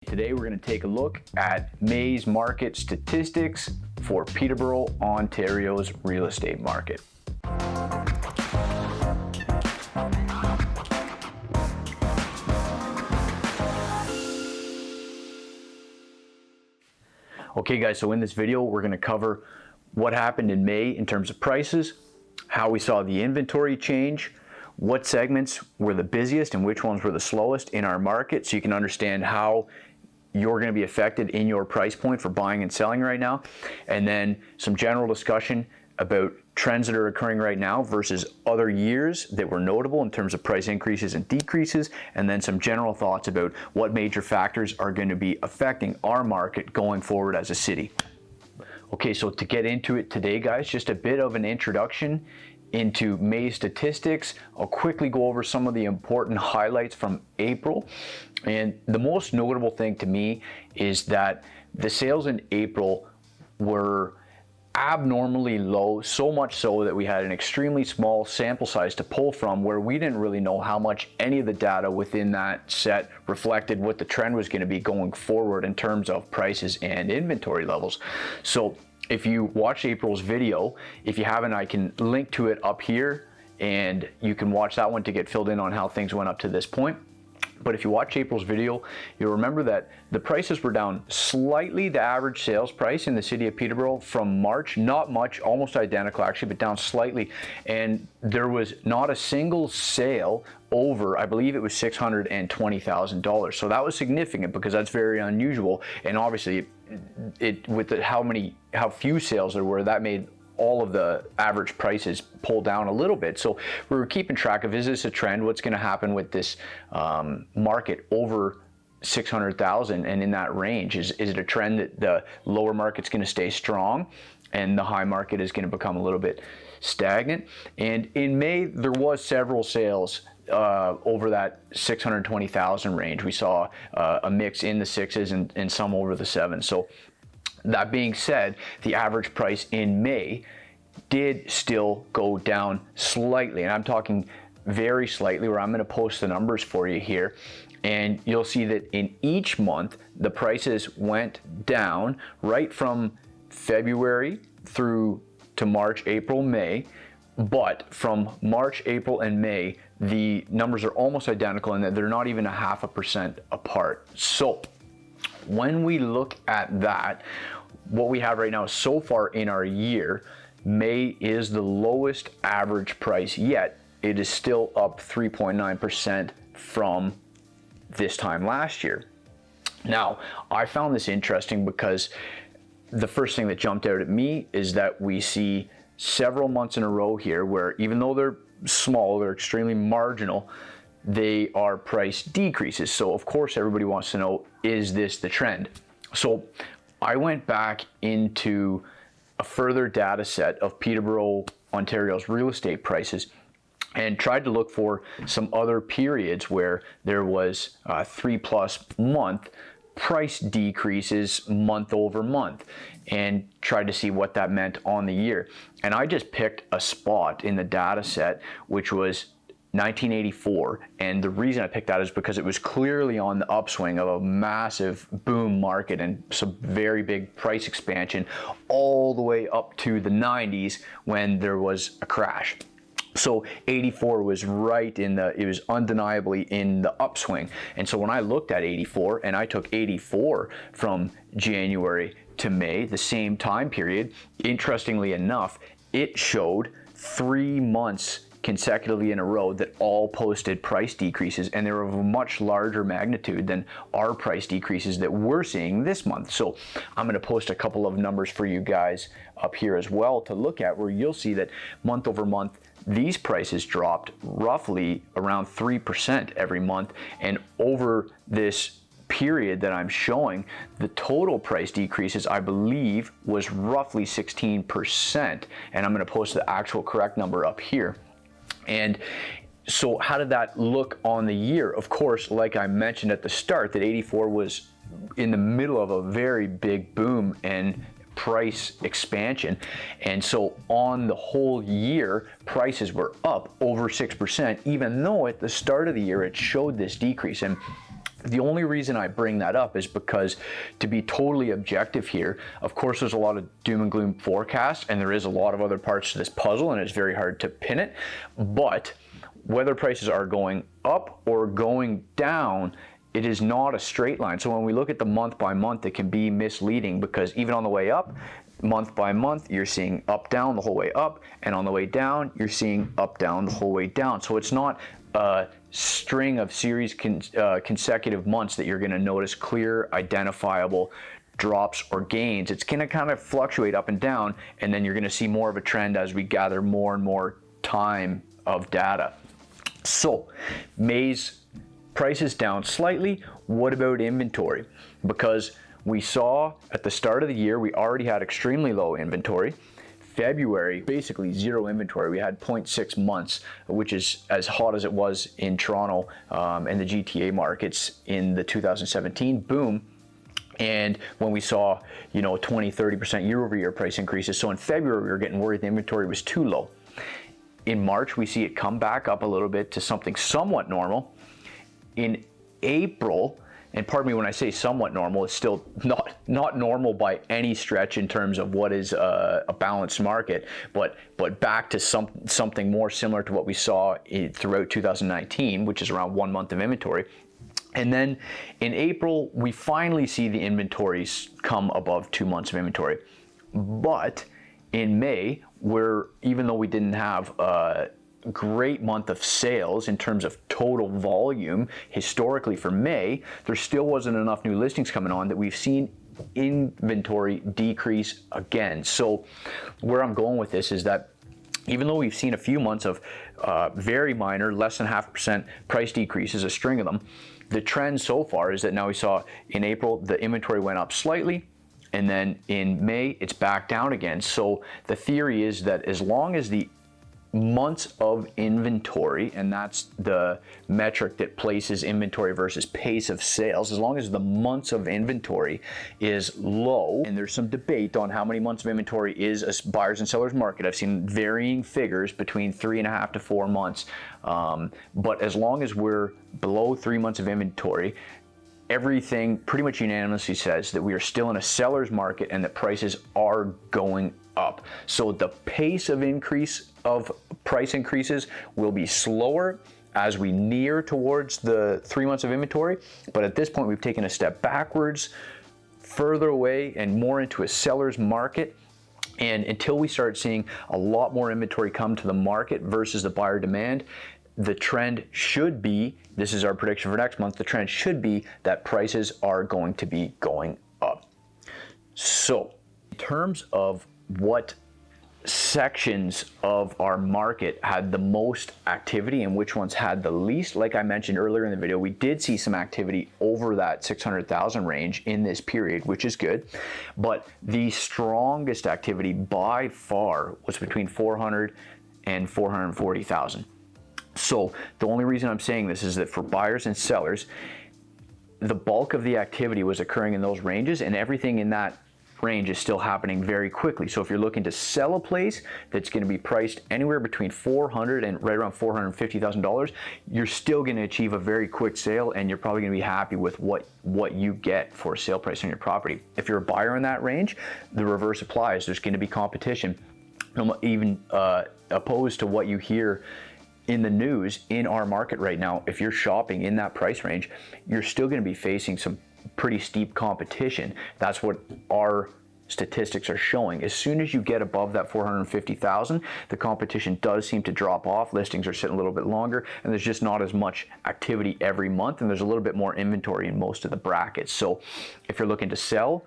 Today we're going to take a look at May's market statistics for Peterborough, Ontario's real estate market. Okay guys, so in this video we're going to cover what happened in May in terms of prices, how we saw the inventory change, what segments were the busiest and which ones were the slowest in our market, so you can understand how you're going to be affected in your price point for buying and selling right now, and then some general discussion about trends that are occurring right now versus other years that were notable in terms of price increases and decreases, and then some general thoughts about what major factors are going to be affecting our market going forward as a city. Okay, so to get into it today, guys, just a bit of an introduction into May statistics. I'll quickly go over some of the important highlights from April. And the most notable thing to me is that the sales in April were abnormally low, so much so that we had an extremely small sample size to pull from, where we didn't really know how much any of the data within that set reflected what the trend was going to be going forward in terms of prices and inventory levels. So if you watched April's video, if you haven't, I can link to it up here and you can watch that one to get filled in on how things went up to this point. But if you watch April's video, you'll remember that the prices were down slightly, the average sales price in the city of Peterborough from March, not much, almost identical actually, but down slightly. And there was not a single sale over, I believe it was $620,000. So that was significant because that's very unusual. And obviously with how few sales there were, that made all of the average prices pull down a little bit. So we were keeping track of, is this a trend? What's going to happen with this market over 600,000 and in that range? Is it a trend that the lower market's going to stay strong and the high market is going to become a little bit stagnant? And in May, there was several sales over that 620,000 range. We saw a mix in the sixes and some over the sevens. So that being said, the average price in May did still go down slightly, and I'm talking very slightly, where I'm going to post the numbers for you here, and you'll see that in each month the prices went down right from February through to March, April, May. But from March, April, and May, the numbers are almost identical in that they're not even 0.5% apart. So when we look at that, what we have right now so far in our year, May is the lowest average price yet. It is still up 3.9% from this time last year. Now, I found this interesting because the first thing that jumped out at me is that we see several months in a row here where, even though they're small, they're extremely marginal, they are price decreases. So of course everybody wants to know, is this the trend? So I went back into a further data set of Peterborough, Ontario's real estate prices and tried to look for some other periods where there was 3+ month price decreases month over month, and tried to see what that meant on the year. And I just picked a spot in the data set, which was 1984, and the reason I picked that is because it was clearly on the upswing of a massive boom market and some very big price expansion all the way up to the 90s when there was a crash. So 84 was right it was undeniably in the upswing. And so when I looked at 84 and I took 84 from January to May, the same time period, interestingly enough, it showed 3 months consecutively in a row that all posted price decreases, and they were of a much larger magnitude than our price decreases that we're seeing this month. So I'm going to post a couple of numbers for you guys up here as well to look at, where you'll see that month over month these prices dropped roughly around 3% every month, and over this period that I'm showing, the total price decreases, I believe, was roughly 16%, and I'm going to post the actual correct number up here. And so how did that look on the year? Of course, like I mentioned at the start, that 84 was in the middle of a very big boom and price expansion. And so on the whole year, prices were up over 6%, even though at the start of the year it showed this decrease. And The only reason I bring that up is because, to be totally objective here, of course there's a lot of doom and gloom forecasts, and there is a lot of other parts to this puzzle, and it's very hard to pin it. But whether prices are going up or going down, it is not a straight line. So when we look at the month by month, it can be misleading, because even on the way up, month by month, you're seeing up, down the whole way up, and on the way down, you're seeing up, down the whole way down. So it's not a string of consecutive months that you're going to notice clear, identifiable drops or gains. It's going to kind of fluctuate up and down, and then you're going to see more of a trend as we gather more and more time of data. So May's prices down slightly. What about inventory? Because we saw at the start of the year, we already had extremely low inventory. February, basically zero inventory. We had 0.6 months, which is as hot as it was in Toronto and the GTA markets in the 2017 boom. And when we saw, 20-30% year-over-year price increases. So in February, we were getting worried the inventory was too low. In March, we see it come back up a little bit to something somewhat normal. In April, and pardon me when I say somewhat normal, it's still not normal by any stretch in terms of what is a balanced market, but back to something more similar to what we saw throughout 2019, which is around 1 month of inventory. And then in April, we finally see the inventories come above 2 months of inventory. But in May, even though we didn't have a great month of sales in terms of total volume historically for May, there still wasn't enough new listings coming on that we've seen inventory decrease again. So where I'm going with this is that even though we've seen a few months of very minor, less than 0.5% price decreases, a string of them, the trend so far is that now we saw in April the inventory went up slightly, and then in May it's back down again. So the theory is that as long as the months of inventory, and that's the metric that places inventory versus pace of sales, as long as the months of inventory is low, and there's some debate on how many months of inventory is a buyer's and seller's market. I've seen varying figures between 3.5 to 4 months, but as long as we're below 3 months of inventory, everything pretty much unanimously says that we are still in a seller's market and that prices are going up. So the pace of increase of price increases will be slower as we near towards the 3 months of inventory. But at this point, we've taken a step backwards, further away and more into a seller's market. And until we start seeing a lot more inventory come to the market versus the buyer demand, the trend should be, this is our prediction for next month, the trend should be that prices are going to be going up. So in terms of what sections of our market had the most activity and which ones had the least, like I mentioned earlier in the video, we did see some activity over that 600,000 range in this period, which is good. But the strongest activity by far was between 400 and 440,000. So the only reason I'm saying this is that for buyers and sellers, the bulk of the activity was occurring in those ranges, and everything in that range is still happening very quickly. So if you're looking to sell a place that's going to be priced anywhere between $400 and right around $450,000, you're still going to achieve a very quick sale, and you're probably going to be happy with what you get for a sale price on your property. If you're a buyer in that range, the reverse applies. There's going to be competition, even opposed to what you hear in the news in our market right now. If you're shopping in that price range, you're still going to be facing some pretty steep competition. That's what our statistics are showing. As soon as you get above that 450,000, the competition does seem to drop off. Listings are sitting a little bit longer, and there's just not as much activity every month, and there's a little bit more inventory in most of the brackets. So if you're looking to sell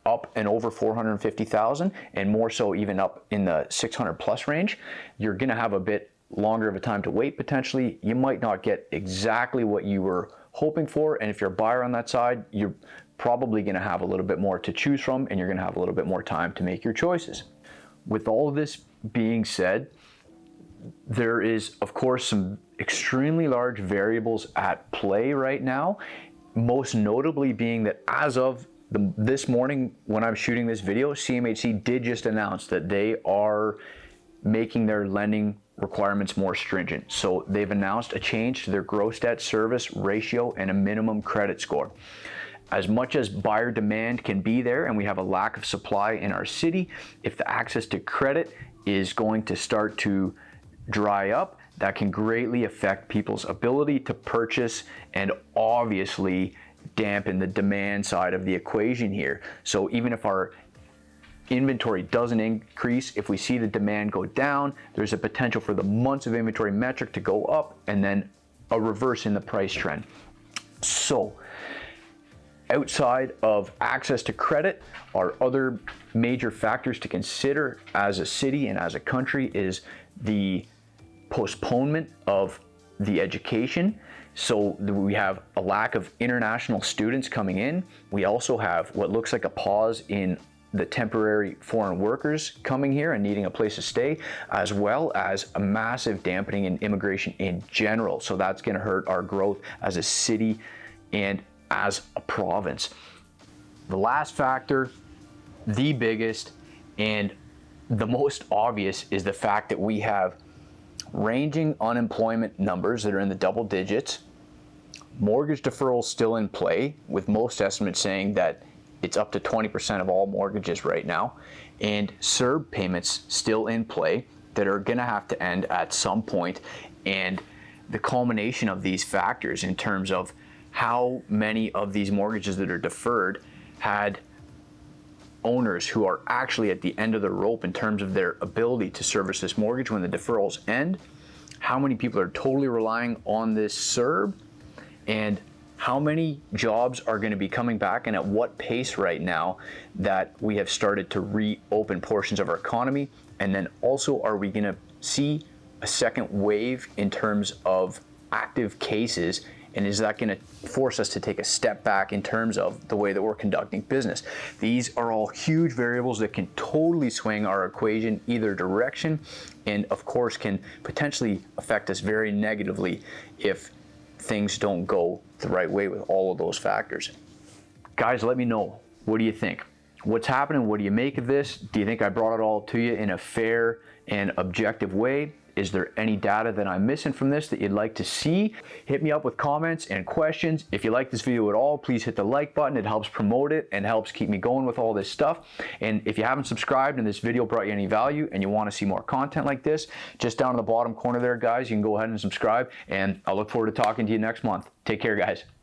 up and over 450,000, and more so even up in the 600 plus range, you're going to have a bit longer of a time to wait potentially. You might not get exactly what you were hoping for, and if you're a buyer on that side, you're probably going to have a little bit more to choose from, and you're going to have a little bit more time to make your choices. With all of this being said, there is of course some extremely large variables at play right now, most notably being that as of this morning when I'm shooting this video, CMHC did just announce that they are making their lending requirements more stringent. So they've announced a change to their gross debt service ratio and a minimum credit score. As much as buyer demand can be there and we have a lack of supply in our city, if the access to credit is going to start to dry up, that can greatly affect people's ability to purchase and obviously dampen the demand side of the equation here. So even if our inventory doesn't increase, if we see the demand go down, there's a potential for the months of inventory metric to go up and then a reverse in the price trend. So outside of access to credit, our other major factors to consider as a city and as a country is the postponement of the education. So we have a lack of international students coming in. We also have what looks like a pause in the temporary foreign workers coming here and needing a place to stay, as well as a massive dampening in immigration in general. So that's going to hurt our growth as a city and as a province. The last factor, the biggest and the most obvious, is the fact that we have ranging unemployment numbers that are in the double digits, mortgage deferrals still in play, with most estimates saying that it's up to 20% of all mortgages right now, and CERB payments still in play that are going to have to end at some point. And the culmination of these factors in terms of how many of these mortgages that are deferred had owners who are actually at the end of the rope in terms of their ability to service this mortgage when the deferrals end, how many people are totally relying on this CERB, and how many jobs are going to be coming back and at what pace right now that we have started to reopen portions of our economy. And then also, are we going to see a second wave in terms of active cases? And is that going to force us to take a step back in terms of the way that we're conducting business? These are all huge variables that can totally swing our equation either direction, and of course can potentially affect us very negatively if things don't go the right way with all of those factors. Guys, let me know. What do you think? What's happening? What do you make of this? Do you think I brought it all to you in a fair and objective way? Is there any data that I'm missing from this that you'd like to see? Hit me up with comments and questions. If you like this video at all, please hit the like button. It helps promote it and helps keep me going with all this stuff. And if you haven't subscribed and this video brought you any value and you want to see more content like this, just down in the bottom corner there, guys, you can go ahead and subscribe. And I'll look forward to talking to you next month. Take care, guys.